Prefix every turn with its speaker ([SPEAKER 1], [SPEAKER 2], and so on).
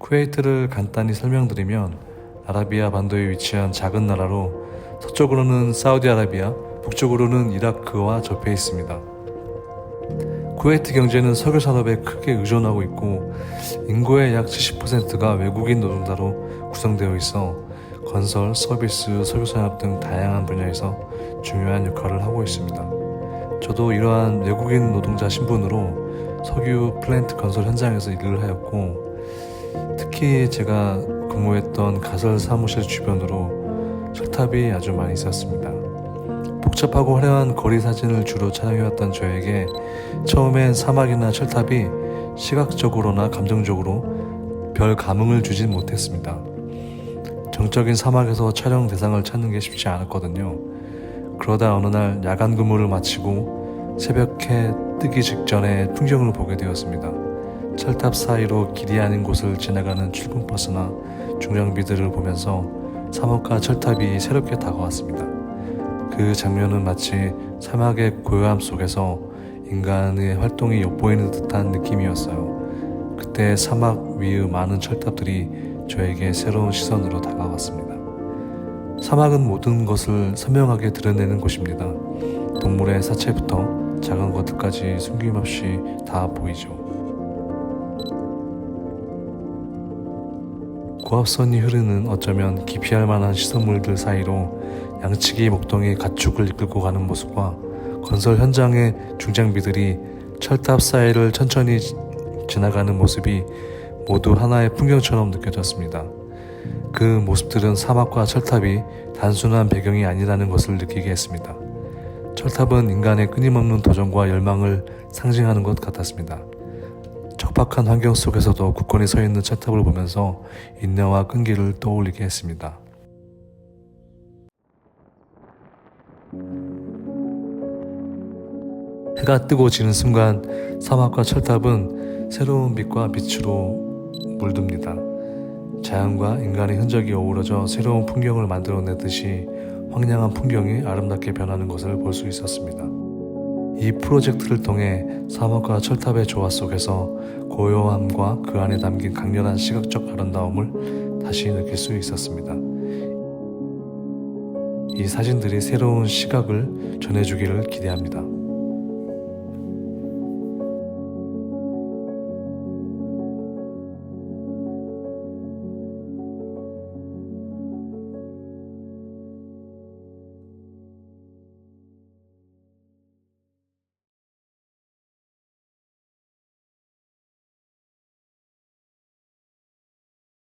[SPEAKER 1] 쿠웨이트를 간단히 설명드리면 아라비아 반도에 위치한 작은 나라로 서쪽으로는 사우디아라비아, 북쪽으로는 이라크와 접해 있습니다. 쿠웨이트 경제는 석유 산업에 크게 의존하고 있고 인구의 약 70%가 외국인 노동자로 구성되어 있어 건설, 서비스, 석유 산업 등 다양한 분야에서 중요한 역할을 하고 있습니다. 저도 이러한 외국인 노동자 신분으로 석유 플랜트 건설 현장에서 일을 하였고 특히 제가 근무했던 가설 사무실 주변으로 철탑이 아주 많이 있었습니다. 복잡하고 화려한 거리 사진을 주로 촬영해왔던 저에게 처음엔 사막이나 철탑이 시각적으로나 감정적으로 별 감흥을 주진 못했습니다. 정적인 사막에서 촬영 대상을 찾는 게 쉽지 않았거든요. 그러다 어느 날 야간 근무를 마치고 새벽에 뜨기 직전에 풍경을 보게 되었습니다. 철탑 사이로 길이 아닌 곳을 지나가는 출근버스나 중장비들을 보면서 사막과 철탑이 새롭게 다가왔습니다. 그 장면은 마치 사막의 고요함 속에서 인간의 활동이 엿보이는 듯한 느낌이었어요. 그때 사막 위의 많은 철탑들이 저에게 새로운 시선으로 다가왔습니다. 사막은 모든 것을 선명하게 드러내는 곳입니다. 동물의 사체부터 작은 것들까지 숨김없이 다 보이죠. 고압선이 흐르는 어쩌면 기피할 만한 시설물들 사이로 양치기 목동이 가축을 이끌고 가는 모습과 건설 현장의 중장비들이 철탑 사이를 천천히 지나가는 모습이 모두 하나의 풍경처럼 느껴졌습니다. 그 모습들은 사막과 철탑이 단순한 배경이 아니라는 것을 느끼게 했습니다. 철탑은 인간의 끊임없는 도전과 열망을 상징하는 것 같았습니다. 척박한 환경 속에서도 굳건히 서 있는 철탑을 보면서 인내와 끈기를 떠올리게 했습니다. 해가 뜨고 지는 순간 사막과 철탑은 새로운 빛과 빛으로 물듭니다. 자연과 인간의 흔적이 어우러져 새로운 풍경을 만들어내듯이 황량한 풍경이 아름답게 변하는 것을 볼 수 있었습니다. 이 프로젝트를 통해 사막과 철탑의 조화 속에서 고요함과 그 안에 담긴 강렬한 시각적 아름다움을 다시 느낄 수 있었습니다. 이 사진들이 새로운 시각을 전해주기를 기대합니다.